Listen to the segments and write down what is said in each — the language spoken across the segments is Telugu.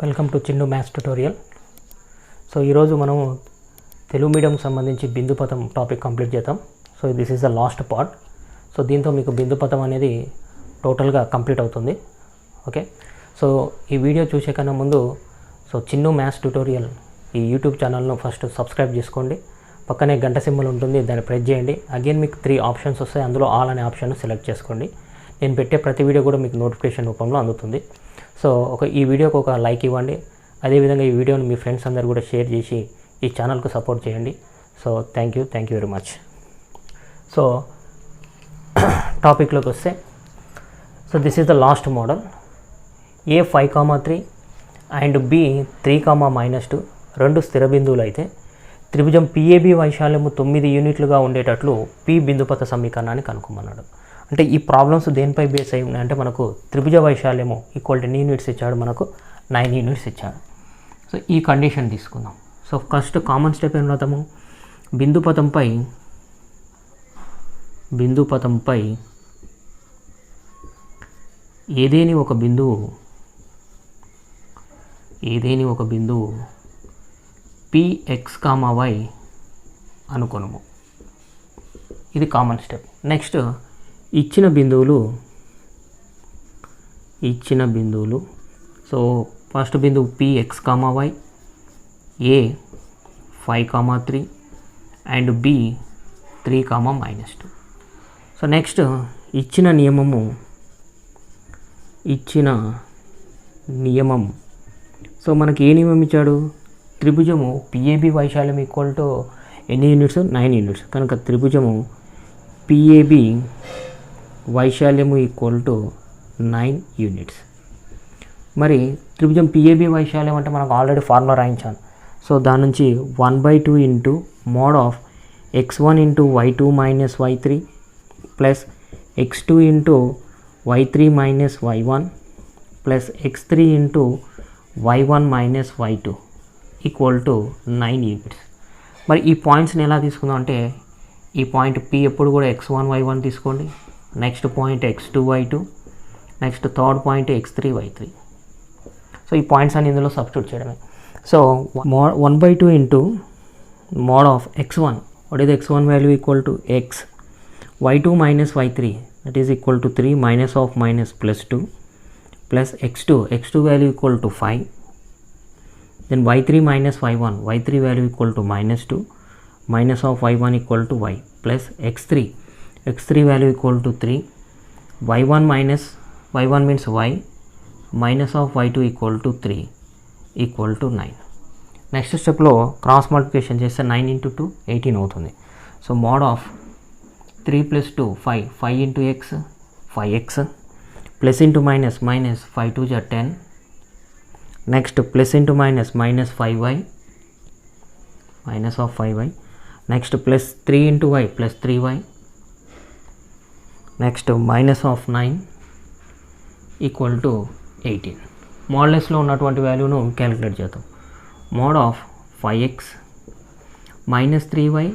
Welcome to Chinnu maths tutorial. So ఈరోజు మనము తెలుగు మీడియంకి సంబంధించి బిందుపథం టాపిక్ కంప్లీట్ చేద్దాం. So this is the last part. So దీంతో మీకు బిందుపథం అనేది టోటల్గా కంప్లీట్ అవుతుంది. ఓకే, సో ఈ వీడియో చూసే కన్నా ముందు చిన్ను మ్యాథ్స్ ట్యుటోరియల్ ఈ యూట్యూబ్ ఛానల్ను ఫస్ట్ సబ్స్క్రైబ్ చేసుకోండి. పక్కనే గంట సింబల్ ఉంటుంది, దాన్ని ప్రెస్ చేయండి. అగైన్ మీకు 3 ఆప్షన్స్ వస్తాయి, అందులో ఆల్ అనే ఆప్షన్ సెలెక్ట్ చేసుకోండి. నేను పెట్టే ప్రతి వీడియో కూడా మీకు నోటిఫికేషన్ రూపంలో అందుతుంది. సో ఈ వీడియోకి ఒక లైక్ ఇవ్వండి. అదేవిధంగా ఈ వీడియోని మీ ఫ్రెండ్స్ అందరు కూడా షేర్ చేసి ఈ ఛానల్కు సపోర్ట్ చేయండి. So thank you very much. So టాపిక్లోకి వస్తే, so this is the last model. A 5,3 and B 3,-2 రెండు స్థిర బిందువులు అయితే త్రిభుజం పిఏబి వైశాల్యము 9 యూనిట్లుగా ఉండేటట్లు పి బిందుపథ సమీకరణాన్ని కనుక్కోమన్నాడు. అంటే ఈ ప్రాబ్లమ్స్ దేనిపై బేస్ అయి ఉన్నాయంటే, మనకు త్రిభుజ వైశాల్యము ఈక్వల్ టు యూనిట్స్ ఇచ్చాడు, మనకు 9 యూనిట్స్ ఇచ్చాడు. సో ఈ కండిషన్ తీసుకుందాం. సో ఫస్ట్ కామన్ స్టెప్ ఏం రాద్దాము, బిందుపథంపై ఏదేని ఒక బిందువు px, y అనుకొనుము. ఇది కామన్ స్టెప్. నెక్స్ట్ ఇచ్చిన బిందువులు సో ఫస్ట్ బిందువు px, y a 5,3 and b 3,-2. So next ఇచ్చిన నియమం సో మనకి ఏ నియమం ఇచ్చాడు, త్రిభుజము పిఏబి వైశాల్యం ఈక్వల్ టు ఎన్ని యూనిట్స్, 9 యూనిట్స్. కనుక త్రిభుజము పిఏబి వైశాల్యము ఈక్వల్ టు 9 యూనిట్స్. మరి త్రిభుజం పిఏబి వైశాల్యం అంటే మనకు ఆల్రెడీ ఫార్ములా రాయించాను. సో దాని నుంచి 1/2 into mod of x1 into y2 minus y3 plus x2 into y3 minus y1 plus x3 into y1 minus y2 equal to 9 units. మరి ఈ పాయింట్స్ని ఎలా తీసుకుందాం అంటే, ఈ పాయింట్ P ఎప్పుడు కూడా x1 y1 తీసుకోండి, next point x2 y2, next third point x3 y3. So ఈ పాయింట్స్ అని ఇందులో సబ్స్టిట్యూట్ చేయడమే. So 1/2 into mod of x1, what is x1 value equal to x, y2 minus y3 that is equal to 3 minus of minus plus 2 plus x2 value equal to 5, then y3 minus y3 value equal to -2 minus of y1 equal to y plus x3 value equal to 3, y1 means y minus of y2 equal to 3 equal to 9. Next స్టెప్లో క్రాస్ మల్టిప్లికేషన్ చేస్తే 9 ఇంటూ 2 18 అవుతుంది. So mod of 3 + 2 5 into x 5x plus into minus 5 2 = 10, next plus into minus 5y minus of 5y, next plus 3 into y plus 3y, next minus of 9 equal to 18. మోడ్లెస్లో ఉన్నటువంటి వాల్యూను క్యాలిక్యులేట్ చేద్దాం. Mod of 5x minus 3y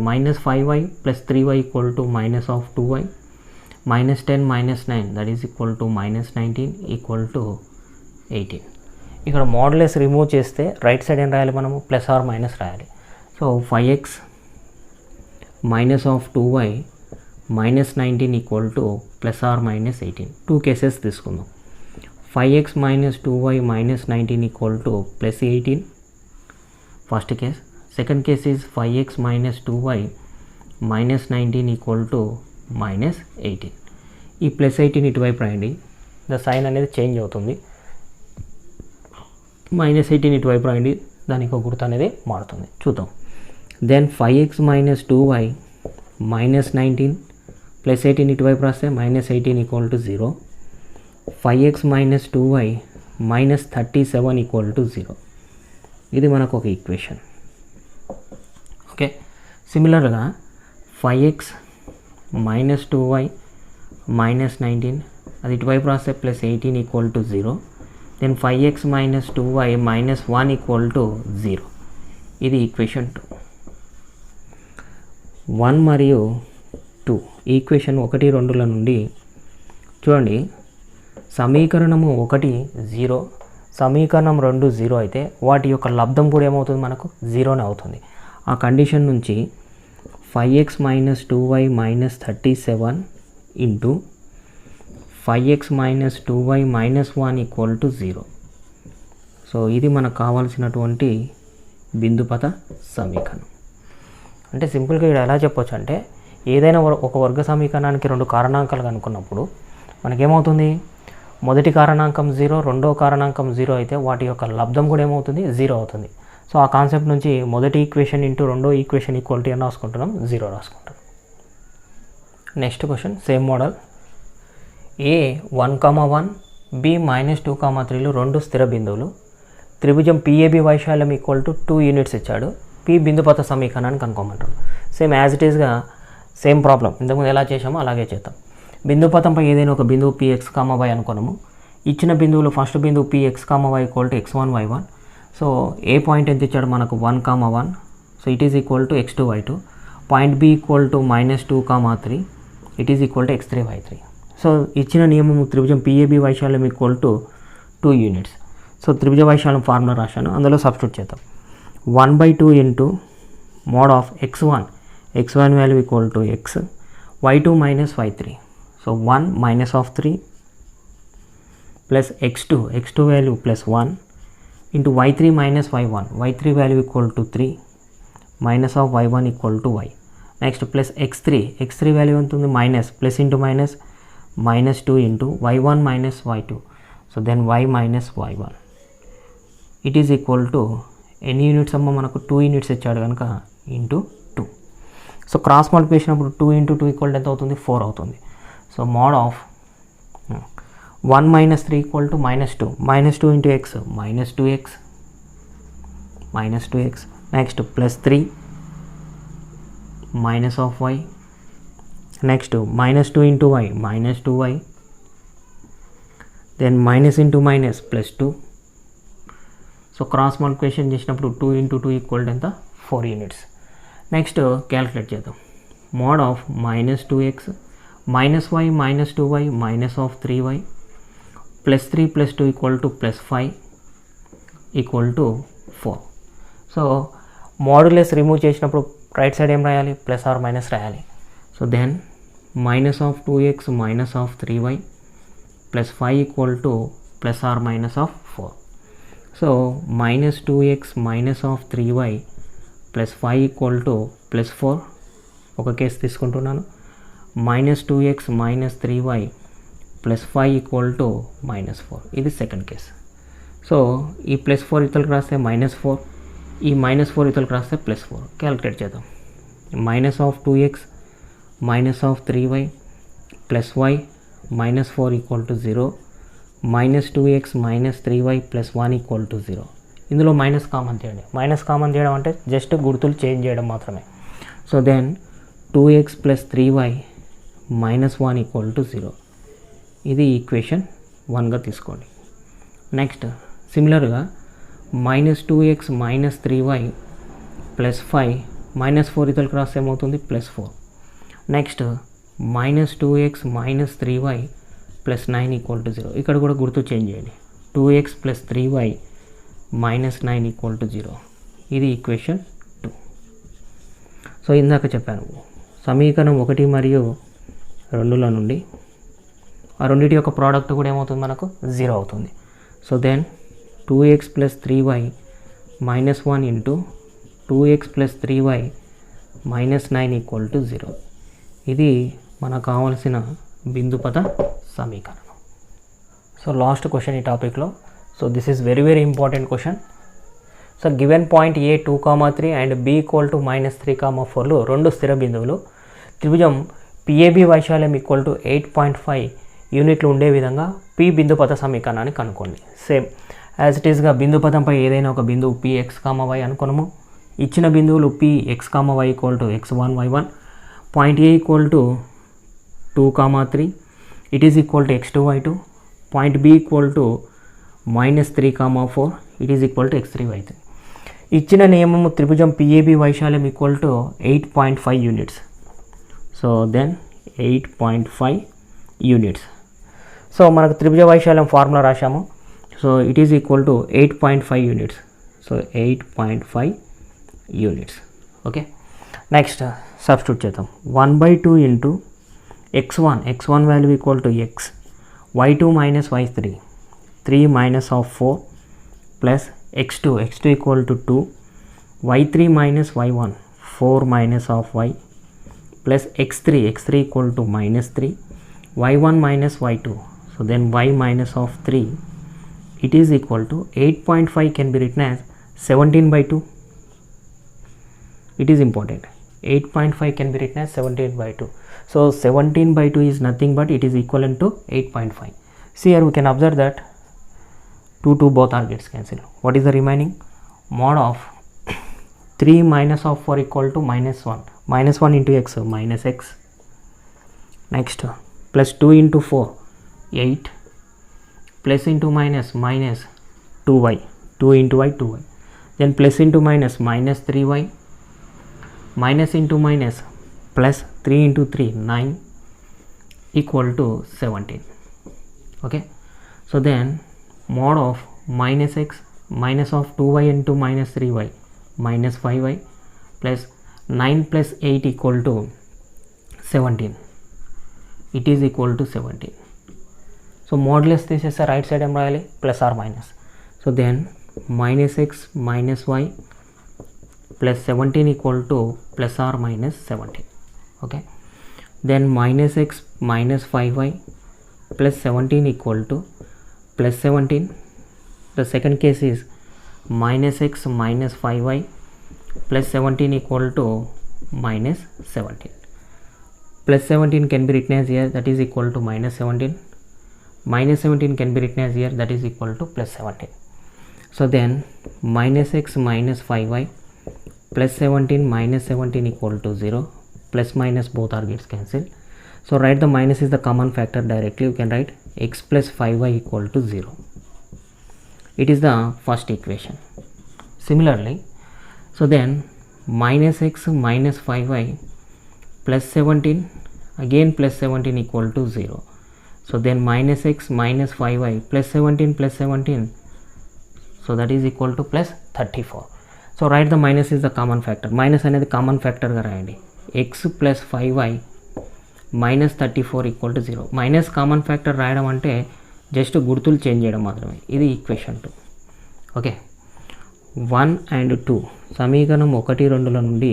minus 5y plus 3y equal to minus of 2y minus 10 minus 9 that is equal to minus 19 equal to 18. ఇక్కడ మోడ్లెస్ రిమూవ్ చేస్తే రైట్ సైడ్ ఏం రాయాలి, మనము ప్లస్ ఆర్ మైనస్ రాయాలి. So 5x minus of 2y minus 19 equal to plus or minus 18. 2 cases తీసుకుందాం. 5x minus 2y minus 19 equal to plus 18 first case. Second case is 5x minus 2y minus 19 equal to minus 18. ఈ ప్లస్ 18 ఇటువైపు రాయండి, ద సైన్ అనేది చేంజ్ అవుతుంది. మైనస్ 18 ఇటువైపు రాయండి, దానికి ఒక గుర్తు అనేది మారుతుంది. చూద్దాం. Then 5x minus 2y minus 19 plus 18 ఇటువైపు రాస్తే minus 18 equal to 0. 5x minus 2y minus 37 equal to 0. ఇది మనకు ఒక ఈక్వేషన్. ఓకే, సిమిలర్గా 5x మైనస్ 2y మైనస్ 19 అది ఇటువైపు రాస్తే plus 18 equal to 0. Then 5x minus 2y minus 1 equal to 0. ఇది ఈక్వేషన్ 2. 1 మరియు 2 ఈక్వేషన్ 1, 2ల నుండి చూడండి, సమీకరణము 1 0, సమీకరణం 2 0 అయితే వాటి యొక్క లబ్ధం కూడా ఏమవుతుంది, మనకు 0నే అవుతుంది. ఆ కండిషన్ నుంచి 5x minus 2y minus 37 into 5x minus 2y minus 1 equal to 0. So ఇది మనకు కావాల్సినటువంటి బిందుపథ సమీకరణం. అంటే సింపుల్గా ఇక్కడ ఎలా చెప్పొచ్చు అంటే, ఏదైనా ఒక వర్గ సమీకరణానికి 2 కారణాంకాలు కనుక్కున్నప్పుడు మనకేమవుతుంది, మొదటి కారణాంకం 0, రెండో కారణాంకం 0 అయితే వాటి యొక్క లబ్ధం కూడా ఏమవుతుంది, 0 అవుతుంది. సో ఆ కాన్సెప్ట్ నుంచి మొదటి ఈక్వేషన్ ఇంటూ రెండో ఈక్వేషన్ ఈక్వాలిటీ అని రాసుకుంటున్నాం, 0 రాసుకుంటాం. Next question same model. A 1,1 B -2,3లు 2 స్థిర బిందువులు. త్రిభుజం పిఏబి వైశాల్యం ఈక్వల్ టు 2 యూనిట్స్ ఇచ్చాడు. పి బిందుపథ సమీకరణాన్ని కనుక్కోమంటాడు. సేమ్ యాజ్ ఇట్ ఈస్గా సేమ్ ప్రాబ్లం ఇంతకుముందు ఎలా చేసామో అలాగే చేద్దాం. బిందుపథంపై ఏదైనా ఒక బిందువు px, y అనుకున్నాము. ఇచ్చిన బిందువులు ఫస్ట్ బిందువు px, y equal to x1, y1. So A point ఎంత ఇచ్చాడు మనకు 1,1. So it is equal to x2, y2. Point B equal to -2,3. It is equal to x3, y3. సో ఇచ్చిన నియమము త్రిభుజం పిఏబి వైశాల్యం ఈక్వల్ టు 2 యూనిట్స్. సో త్రిభుజ వైశాల్యం ఫార్ములా రాశాను, అందులో సబ్స్టిట్యూట్ చేద్దాం. 1/2 into mod of x1 value equal to x, y2 minus y3. So 1 minus of 3 plus x2 value plus 1 into y3 minus y3 value equal to 3 minus of y1 equal to y. Next plus x3 value ఎంత ఉంది, minus, plus into minus, -2 into y1 minus y2. So then y minus y1. It is equal to ఎన్ని యూనిట్స్ అమ్మ మనకు 2 యూనిట్స్ ఇచ్చాడు కనుక ఇంటూ 2. సో క్రాస్ మల్టిప్లికేషన్ అప్పుడు 2 ఇంటూ 2 ఈక్వల్ ఎంత అవుతుంది, 4 అవుతుంది. So mod of 1 minus 3 equal to -2 into x, -2x. Next plus 3 minus of y. Next -2 into y, -2y. Then minus into minus plus 2. So cross multiplication చేసినప్పుడు 2 ఇంటూ 2 ఈక్వల్ ఎంత, 4 యూనిట్స్. నెక్స్ట్ క్యాలిక్యులేట్ చేద్దాం. Mod of -2x -y -2y minus of 3y plus 3 plus 2 equal to plus 5 equal to 4. So modulus remove చేసినప్పుడు రైట్ సైడ్ ఏం రాయాలి, ప్లస్ ఆర్ మైనస్ రాయాలి. So then minus of 2x minus of 3y plus 5 equal to plus or minus of 4. So -2x minus of 3y plus 5 equal to plus 4. ఒక కేసు తీసుకుంటున్నాను. -2x minus 3y plus 5 equal to -4. ఇది సెకండ్ కేసు. సో ఈ ప్లస్ 4 ఇతలకు రాస్తే -4, ఈ -4 ఇతలకు రాస్తే ప్లస్ 4. క్యాలిక్యులేట్ చేద్దాం. Minus of 2x minus of 3y plus y -4 equal to 0. -2x minus 3y plus 1 equal to 0. ఇందులో మైనస్ కామన్ తీయండి. మైనస్ కామన్ తీయడం అంటే జస్ట్ గుర్తులు చేంజ్ చేయడం మాత్రమే. So then 2x plus 3y -1 equal to 0. ఇది ఈక్వేషన్ 1గా తీసుకోండి. నెక్స్ట్ సిమిలర్గా -2x మైనస్ 3y ప్లస్ 5 -4 ఇతలకు రాస్తే ఏమవుతుంది, plus 4. Next -2x minus 3y plus 9 equal to 0. ఇక్కడ కూడా గుర్తు చేంజ్ చేయండి. 2x plus 3y -9 equal to 0. ఇది ఈక్వేషన్ 2. సో ఇందాక చెప్పాను సమీకరణం 1 మరియు 2ల నుండి ఆ రెండింటి యొక్క ప్రోడక్ట్ కూడా ఏమవుతుంది, మనకు 0 అవుతుంది. So then 2x plus 3y -1 into 2x plus 3y -9 equal to 0. ఇది మనకు కావాల్సిన బిందుపథ సమీకరణం. సో లాస్ట్ క్వశ్చన్ ఈ టాపిక్లో. So this is very very important question. So given point A 2,3 and B equal to -3,4లు 2 స్థిర బిందువులు. త్రిభుజం పిఏబి వైశాల్యం ఈక్వల్ టు 8.5 యూనిట్లు ఉండే విధంగా పి బిందుపథ సమీకరణాన్ని కనుక్కోండి. సేమ్ యాజ్ ఇట్ ఈస్గా బిందుపథంపై ఏదైనా ఒక బిందువు px, y అనుకున్నాము. ఇచ్చిన బిందువులు px, y equal to x1, y1. Point A equal to 2,3. It is equal to x2, y2. Point B equal to -3,4. It is equal to x3, y3. ఇచ్చిన నియమము త్రిభుజం పిఏబి వైశాల్యం equal to 8.5 units. So then 8.5 units. So మనకు త్రిభుజ వైశాల్యం ఫార్ములా రాశాము. So it is equal to 8.5 units. So 8.5 units. Okay, next substitute చేద్దాం. 1/2 into x1 value equal to x, y2 minus y3, 3 minus of 4 plus x2 equal to 2, y3 minus y1, 4 minus of y plus x3 equal to minus 3, y1 minus y2, so then y minus of 3, it is equal to 8.5 can be written as 17/2. It is important, 8.5 can be written as 17/2. So 17/2 is nothing but it is equivalent to 8.5. See here we can observe that 2 both are gets cancelled. What is the remaining? Mod of 3 minus of 4 equal to minus 1. Minus 1 into x, so minus x. Next plus 2 into 4, 8, plus into minus 2y, 2 into y, 2y, then plus into minus 3y, minus into minus plus 3 into 3, 9, equal to 17. Okay, so then mod of minus x minus of 2y into minus 3y minus 5y plus 9 plus 8 equal to 17. It is equal to 17. So modulus this is a right side em rayali plus or minus. So then minus x minus y plus 17 equal to plus or minus 17. Okay, then minus x minus 5y plus 17 equal to plus 17. The second case is minus x minus 5y plus 17 equal to minus 17. Plus 17 can be written as here, that is equal to minus 17. Minus 17 can be written as here, that is equal to plus 17. So then minus x minus 5y plus 17 minus 17 equal to 0. Plus minus both are gets cancelled. So write the minus is the common factor directly. You can write x plus 5y equal to 0. It is the first equation. Similarly, so then minus x minus 5y plus 17, again plus 17 equal to 0. So then minus x minus 5y plus 17, so that is equal to plus 34. So write the minus is the common factor. Minus అనేది కామన్ ఫ్యాక్టర్గా రాయండి. x plus 5y minus 34 equal to 0. Minus common factor రాయడం అంటే జస్ట్ గుర్తులు చేంజ్ చేయడం మాత్రమే. ఇది ఈక్వేషన్ 2. ఓకే, 1 and 2 సమీకరణం 1, 2ల నుండి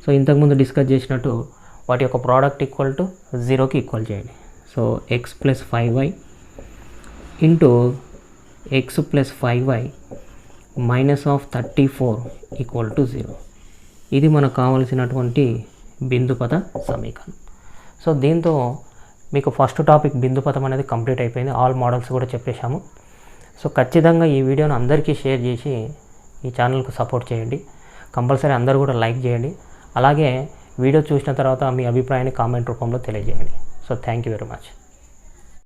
సో ఇంతకుముందు డిస్కస్ చేసినట్టు వాటి యొక్క ప్రోడక్ట్ ఈక్వల్ టు 0కి ఈక్వల్ చేయండి. So X plus 5y into X plus 5y minus of 34 equal to 0. ఇది మనకు కావాల్సినటువంటి బిందుపథ సమీకరణం. సో దీంతో మీకు ఫస్ట్ టాపిక్ బిందుపథం అనేది కంప్లీట్ అయిపోయింది. ఆల్ మోడల్స్ కూడా చెప్పేశాము. సో ఖచ్చితంగా ఈ వీడియోని అందరికీ షేర్ చేసి ఈ ఛానల్కు సపోర్ట్ చేయండి. కంపల్సరీ అందరూ కూడా లైక్ చేయండి. అలాగే వీడియో చూసిన తర్వాత మీ అభిప్రాయాన్ని కామెంట్ రూపంలో తెలియజేయండి. So thank you very much.